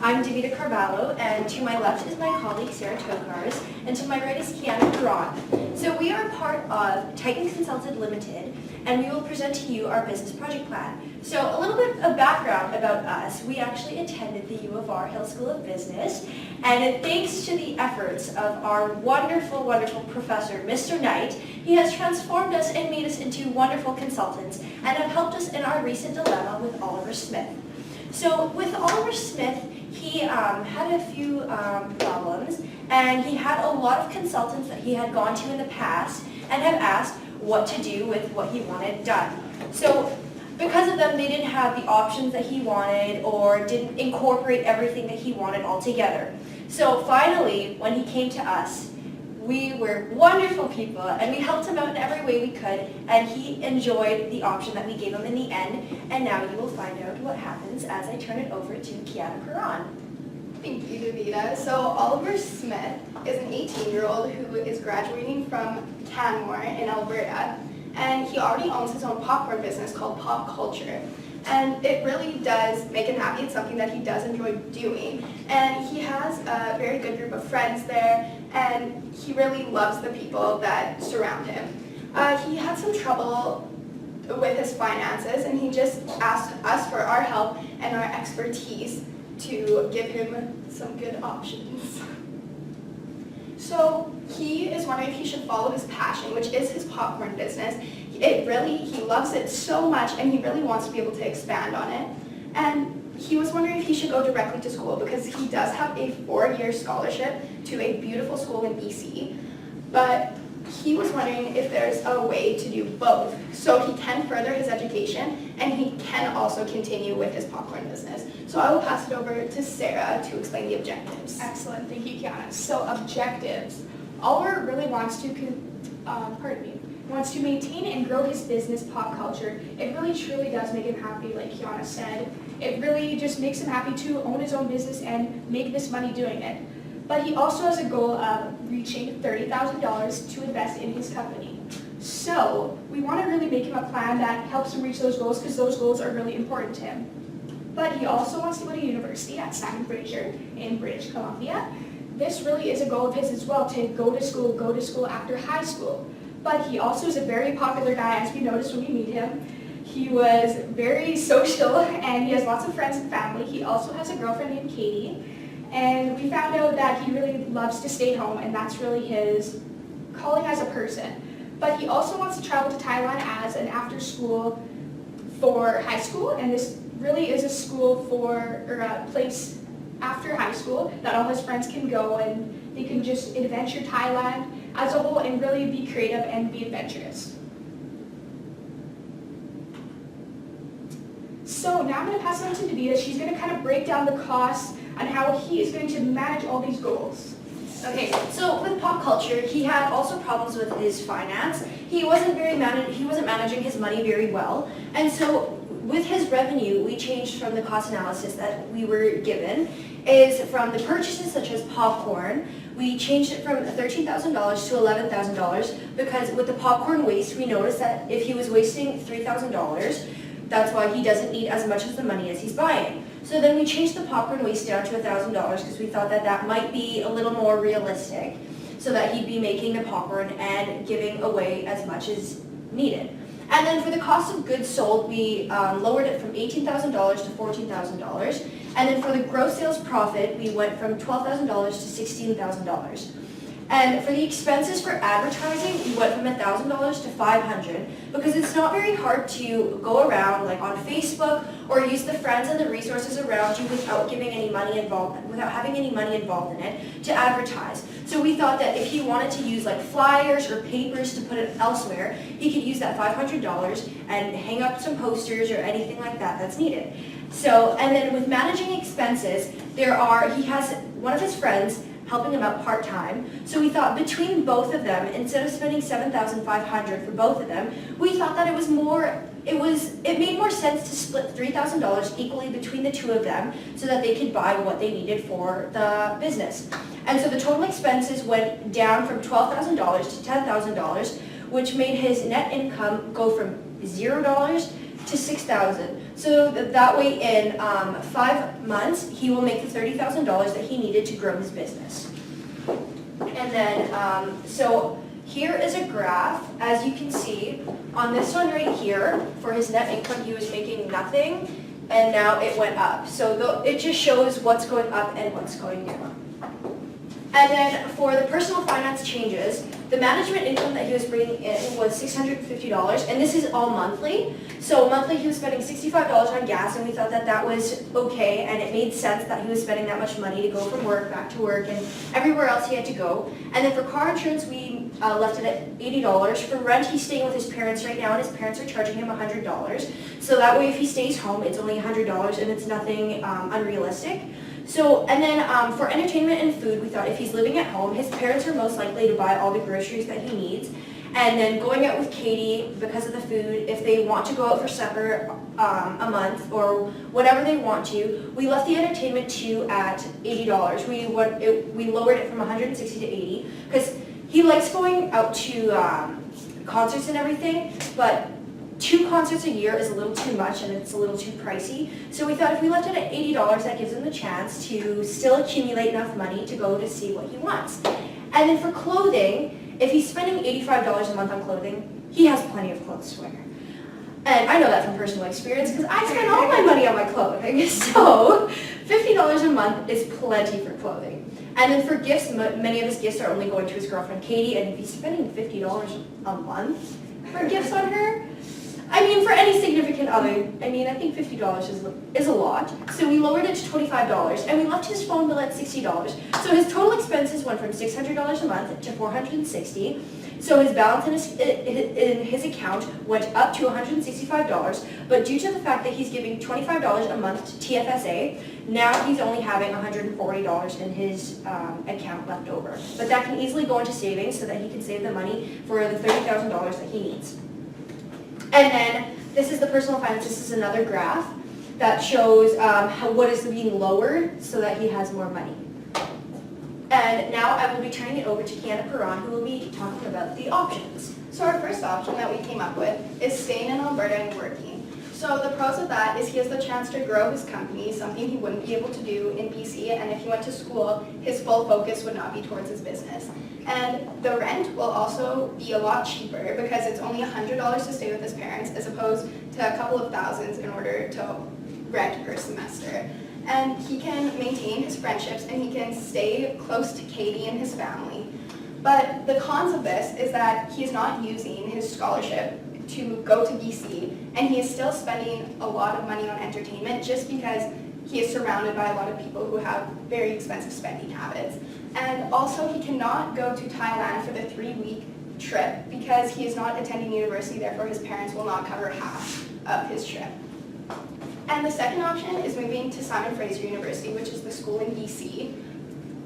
I'm Davida Carvalho, and to my left is my colleague Sarah Tokars, and to my right is Kiana Perron. So we are part of Titan Consulted Limited, and we will present to you our business project plan. So a little bit of background about us. We actually attended the U of R Hill School of Business, and thanks to the efforts of our wonderful, wonderful professor, Mr. Knight, he has transformed us and made us into wonderful consultants and have helped us in our recent dilemma with Oliver Smith. So with Oliver Smith, he had a few problems, and he had a lot of consultants that he had gone to in the past and have asked what to do with what he wanted done. So because of them, they didn't have the options that he wanted or didn't incorporate everything that he wanted all together. So finally, when he came to us, we were wonderful people, and we helped him out in every way we could, and he enjoyed the option that we gave him in the end, and now you will find out what happens as I turn it over to Kiana Perron. Thank you, Davida. So Oliver Smith is an 18-year-old who is graduating from Canmore in Alberta, and he already owns his own popcorn business called Pop Culture. And it really does make him happy. It's something that he does enjoy doing. And he has a very good group of friends there, and he really loves the people that surround him. He had some trouble with his finances, and he just asked us for our help and our expertise to give him some good options. So he is wondering if he should follow his passion, which is his popcorn business. He loves it so much, and he really wants to be able to expand on it. And he was wondering if he should go directly to school because he does have a 4-year scholarship to a beautiful school in BC. But he was wondering if there's a way to do both, so he can further his education and he can also continue with his popcorn business. So I will pass it over to Sarah to explain the objectives. Excellent, thank you, Kiana. So objectives. Oliver really wants to, wants to maintain and grow his business, Pop Culture. It really truly does make him happy, like Kiana said. It really just makes him happy to own his own business and make this money doing it. But he also has a goal of reaching $30,000 to invest in his company. So we want to really make him a plan that helps him reach those goals because those goals are really important to him. But he also wants to go to university at Simon Fraser in British Columbia. This really is a goal of his as well, to go to school after high school. But he also is a very popular guy, as we noticed when we meet him. He was very social, and he has lots of friends and family. He also has a girlfriend named Katie. And we found out that he really loves to stay home, and that's really his calling as a person. But he also wants to travel to Taiwan as an after school for high school, and this really is a school or a place after high school that all his friends can go and they can just adventure Thailand as a whole and really be creative and be adventurous. So now I'm going to pass it on to Davida. She's going to kind of break down the costs and how he is going to manage all these goals. Okay, so with Pop Culture, he had also problems with his finance. He wasn't managing his money very well, and so with his revenue, we changed from the cost analysis that we were given, is from the purchases such as popcorn. We changed it from $13,000 to $11,000 because with the popcorn waste, we noticed that if he was wasting $3,000, that's why he doesn't need as much of the money as he's buying. So then we changed the popcorn waste down to $1,000 because we thought that that might be a little more realistic so that he'd be making the popcorn and giving away as much as needed. And then for the cost of goods sold, we lowered it from $18,000 to $14,000. And then for the gross sales profit, we went from $12,000 to $16,000. And for the expenses for advertising, we went from $1,000 to $500 because it's not very hard to go around like on Facebook or use the friends and the resources around you without having any money involved in it to advertise. So we thought that if he wanted to use like flyers or papers to put it elsewhere, he could use that $500 and hang up some posters or anything like that that's needed. So, and then with managing expenses, he has one of his friends helping him out part-time. So we thought between both of them, instead of spending $7,500 for both of them, we thought that it made more sense to split $3,000 equally between the two of them so that they could buy what they needed for the business. And so the total expenses went down from $12,000 to $10,000, which made his net income go from $0 to $6,000. So that way in 5 months, he will make the $30,000 that he needed to grow his business. And then, so here is a graph. As you can see, on this one right here, for his net income, he was making nothing, and now it went up. So it just shows what's going up and what's going down. And then for the personal finance changes, the management income that he was bringing in was $650, and this is all monthly. So monthly he was spending $65 on gas, and we thought that that was okay, and it made sense that he was spending that much money to go from work back to work and everywhere else he had to go. And then for car insurance, we left it at $80. For rent, he's staying with his parents right now, and his parents are charging him $100. So that way if he stays home, it's only $100, and it's nothing unrealistic. So, and then for entertainment and food, we thought if he's living at home, his parents are most likely to buy all the groceries that he needs. And then going out with Katie, because of the food, if they want to go out for supper a month or whatever they want to, we left the entertainment too at $80. We lowered it from $160 to $80 because he likes going out to concerts and everything, but 2 concerts a year is a little too much and it's a little too pricey. So we thought if we left it at $80, that gives him the chance to still accumulate enough money to go to see what he wants. And then for clothing, if he's spending $85 a month on clothing, he has plenty of clothes to wear. And I know that from personal experience because I spend all my money on my clothing. So $50 a month is plenty for clothing. And then for gifts, many of his gifts are only going to his girlfriend Katie, and if he's spending $50 a month for gifts on her, I mean, for any significant other, I mean, I think $50 is a lot. So we lowered it to $25, and we left his phone bill at $60. So his total expenses went from $600 a month to $460. So his balance in his account went up to $165, but due to the fact that he's giving $25 a month to TFSA, now he's only having $140 in his account left over. But that can easily go into savings so that he can save the money for the $30,000 that he needs. And then this is the personal finance. This is another graph that shows what is being lowered so that he has more money. And now I will be turning it over to Kiana Perron, who will be talking about the options. So our first option that we came up with is staying in Alberta and working. So the pros of that is he has the chance to grow his company, something he wouldn't be able to do in BC, and if he went to school, his full focus would not be towards his business. And the rent will also be a lot cheaper because it's only $100 to stay with his parents as opposed to a couple of thousands in order to rent per semester. And he can maintain his friendships and he can stay close to Katie and his family. But the cons of this is that he's not using his scholarship to go to BC, and he is still spending a lot of money on entertainment just because he is surrounded by a lot of people who have very expensive spending habits. And also he cannot go to Thailand for the 3-week trip because he is not attending university, therefore his parents will not cover half of his trip. And the second option is moving to Simon Fraser University, which is the school in BC.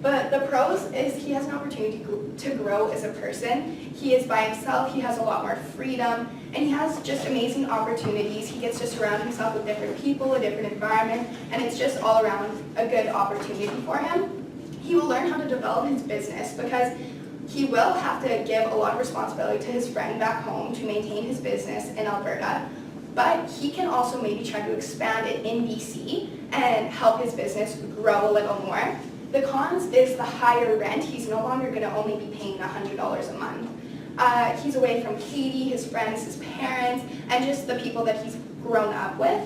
But the pros is he has an opportunity to grow as a person. He is by himself, he has a lot more freedom, and he has just amazing opportunities. He gets to surround himself with different people, a different environment, and it's just all around a good opportunity for him. He will learn how to develop his business because he will have to give a lot of responsibility to his friend back home to maintain his business in Alberta. But he can also maybe try to expand it in BC and help his business grow a little more. The cons is the higher rent. He's no longer going to only be paying $100 a month. He's away from Katie, his friends, his parents, and just the people that he's grown up with.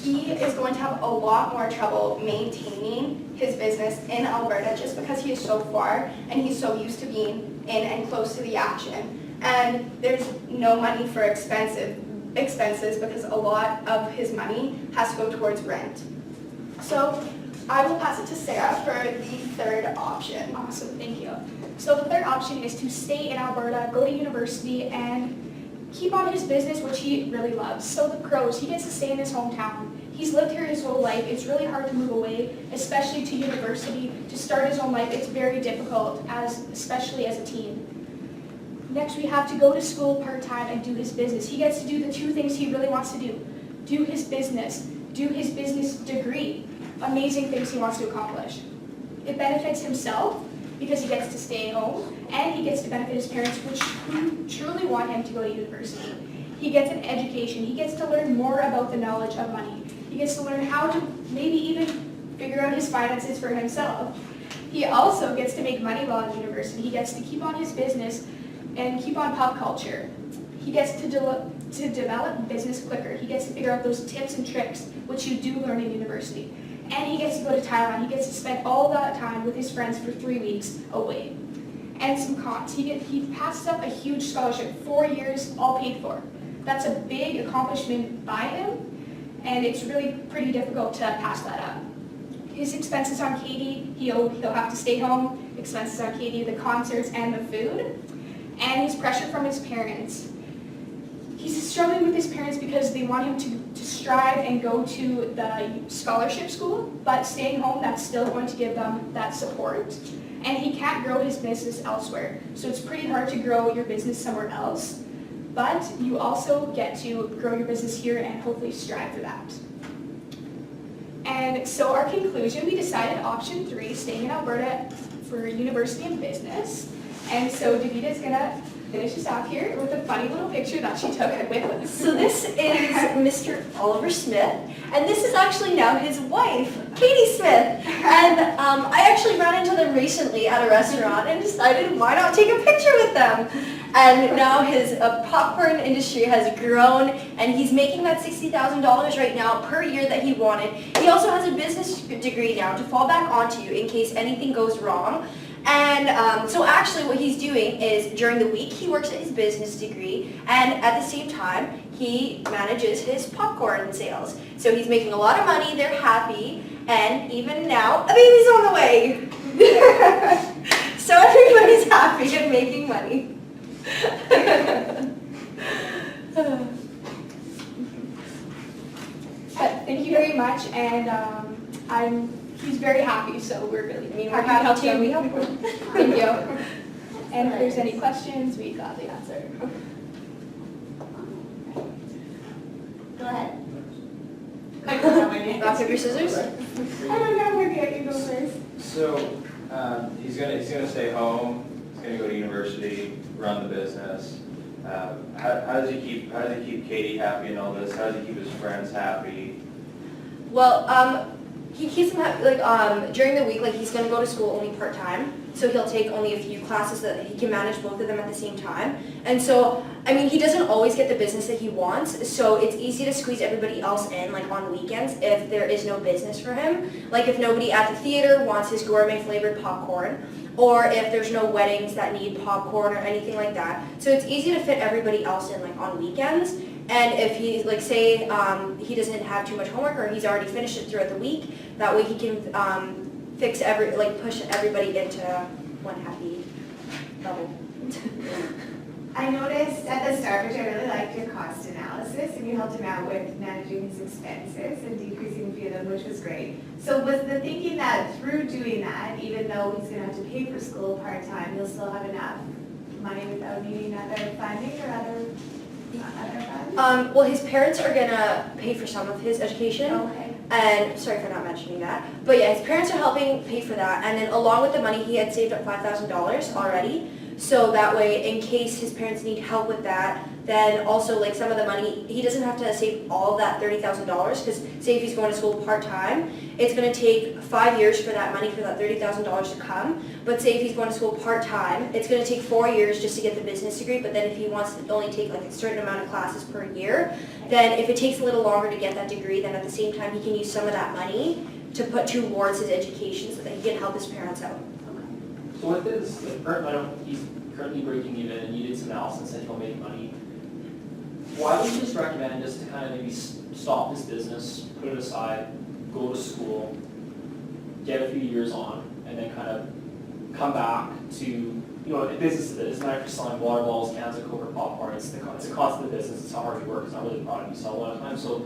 He is going to have a lot more trouble maintaining his business in Alberta just because he is so far and he's so used to being in and close to the action. And there's no money for expenses because a lot of his money has to go towards rent. So I will pass it to Sarah for the third option. Awesome, thank you. So the third option is to stay in Alberta, go to university, and keep on his business, which he really loves. So the pros, he gets to stay in his hometown. He's lived here his whole life. It's really hard to move away, especially to university. To start his own life, it's very difficult, especially as a teen. Next, we have to go to school part-time and do his business. He gets to do the 2 things he really wants to do. Do his business degree. Amazing things he wants to accomplish. It benefits himself because he gets to stay at home, and he gets to benefit his parents, who truly want him to go to university. He gets an education. He gets to learn more about the knowledge of money. He gets to learn how to maybe even figure out his finances for himself. He also gets to make money while in university. He gets to keep on his business and keep on pop culture. He gets to develop business quicker. He gets to figure out those tips and tricks which you do learn in university. And he gets to go to Thailand. He gets to spend all that time with his friends for 3 weeks away. And some cons. He passes up a huge scholarship, 4 years, all paid for. That's a big accomplishment by him, and it's really pretty difficult to pass that up. His expenses on Katie, he'll have to stay home, expenses on Katie, the concerts and the food, and his pressure from his parents. He's struggling with his parents because they want him to strive and go to the scholarship school, but staying home, that's still going to give them that support. And he can't grow his business elsewhere. So it's pretty hard to grow your business somewhere else, but you also get to grow your business here and hopefully strive for that. And so our conclusion, we decided option 3, staying in Alberta for university and business. And so Davita's gonna finish us off here with a funny little picture that she took with us. So this is Mr. Oliver Smith, and this is actually now his wife, Katie Smith. And I actually ran into them recently at a restaurant and decided why not take a picture with them. And now his popcorn industry has grown, and he's making that $60,000 right now per year that he wanted. He also has a business degree now to fall back onto in case anything goes wrong. And so actually what he's doing is during the week he works at his business degree, and at the same time he manages his popcorn sales. So he's making a lot of money, they're happy, and even now a baby's on the way. So everybody's happy and making money. But thank you very much, and he's very happy, so we're really We're happy happy to help too. him. Thank you. And if there's any questions, we gladly answer. Go ahead. I don't know my name. Rock, paper, scissors? I don't know, maybe I can go first. So, he's gonna stay home, he's gonna go to university, run the business. How does he keep Katie happy and all this? How does he keep his friends happy? Well, he keeps them happy, like, during the week, like, he's gonna go to school only part-time, so he'll take only a few classes that he can manage both of them at the same time. And so, I mean, he doesn't always get the business that he wants, so it's easy to squeeze everybody else in, like, on weekends if there is no business for him. Like, if nobody at the theater wants his gourmet flavored popcorn, or if there's no weddings that need popcorn or anything like that. So it's easy to fit everybody else in, like, on weekends. And if he, like, say he doesn't have too much homework, or he's already finished it throughout the week, that way he can push everybody into one happy bubble. I noticed at the start, which I really liked, your cost analysis, and you helped him out with managing his expenses and decreasing a few of them, which was great. So was the thinking that through doing that, even though he's going to have to pay for school part-time, he'll still have enough money without needing other funding or other funds? Well, his parents are gonna pay for some of his education. Okay. And sorry for not mentioning that, but yeah, his parents are helping pay for that, and then along with the money, he had saved up $5,000 already. So that way, in case his parents need help with that, then also, like, some of the money, he doesn't have to save all of that $30,000, because say if he's going to school part-time, it's going to take 5 years for that money, for that $30,000 to come. But say if he's going to school part-time, it's going to take 4 years just to get the business degree, but then if he wants to only take, like, a certain amount of classes per year, then if it takes a little longer to get that degree, then at the same time, he can use some of that money to put towards his education so that he can help his parents out. So with his, I know he's currently breaking even, and you did some analysis and he'll make money. Why would you just recommend just to kind of maybe stop this business, put it aside, go to school, get a few years on, and then kind of come back to, a business that isn't actually selling water bottles, cans of Coke, or popcorn. It's a constant business. It's how hard you work. It's not really a product you sell a lot of times. So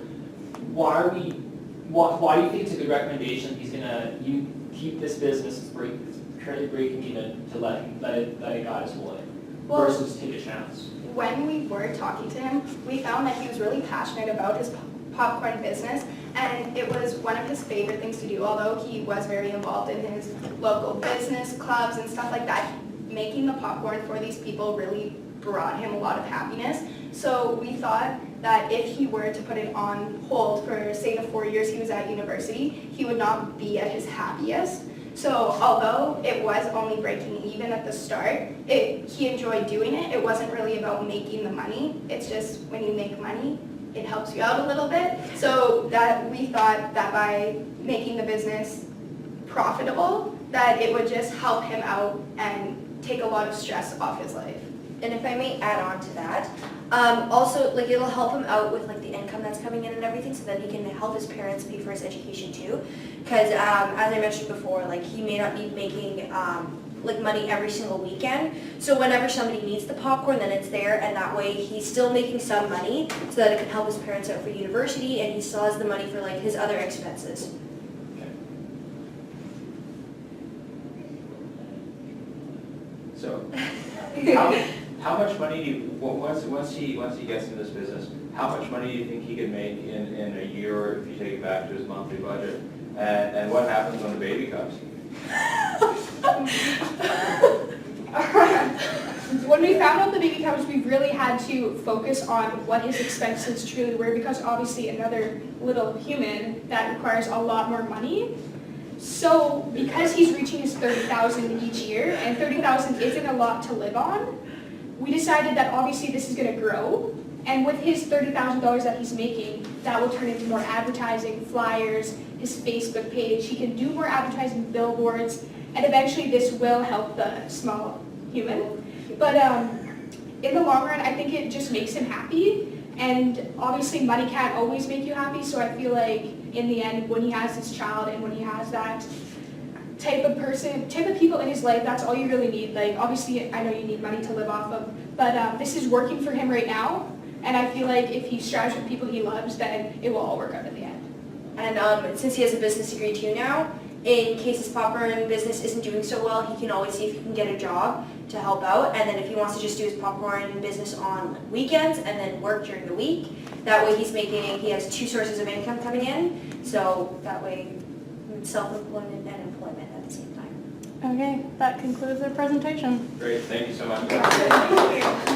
why do you think it's a good recommendation? He's you keep this business currently breaking even to let it guide his way versus take a chance. When we were talking to him, we found that he was really passionate about his popcorn business, and it was one of his favorite things to do. Although he was very involved in his local business clubs and stuff like that, making the popcorn for these people really brought him a lot of happiness. So we thought that if he were to put it on hold for, say, the 4 years he was at university, he would not be at his happiest. So although it was only breaking even at the start, he enjoyed doing it. It wasn't really about making the money. It's just when you make money, it helps you out a little bit. So that we thought that by making the business profitable, that it would just help him out and take a lot of stress off his life. And if I may add on to that, also, like, it'll help him out with, like, the income that's coming in and everything, so that he can help his parents pay for his education too. Because, as I mentioned before, like, he may not be making, like, money every single weekend. So whenever somebody needs the popcorn, then it's there, and that way he's still making some money, so that it can help his parents out for university, and he still has the money for, like, his other expenses. So, how much money do you, once he gets into this business, how much money do you think he could make in a year if you take it back to his monthly budget? And what happens when the baby comes? When we found out the baby comes, we really had to focus on what his expenses truly were, because obviously another little human, that requires a lot more money. So because he's reaching his $30,000 each year, and $30,000 isn't a lot to live on, we decided that obviously this is going to grow, and with his $30,000 that he's making, that will turn into more advertising, flyers, his Facebook page. He can do more advertising, billboards, and eventually this will help the small human. But in the long run, I think it just makes him happy, and obviously money can't always make you happy, so I feel like in the end, when he has his child and when he has that type of people in his life, that's all you really need. Like, obviously, I know you need money to live off of, but this is working for him right now, and I feel like if he strives with people he loves, then it will all work out in the end. And since he has a business degree too now, in case his popcorn business isn't doing so well, he can always see if he can get a job to help out. And then if he wants to just do his popcorn business on weekends and then work during the week, that way he has 2 sources of income coming in. So that way, self-employment and employment at the same time. Okay, that concludes our presentation. Great, thank you so much. Thank you.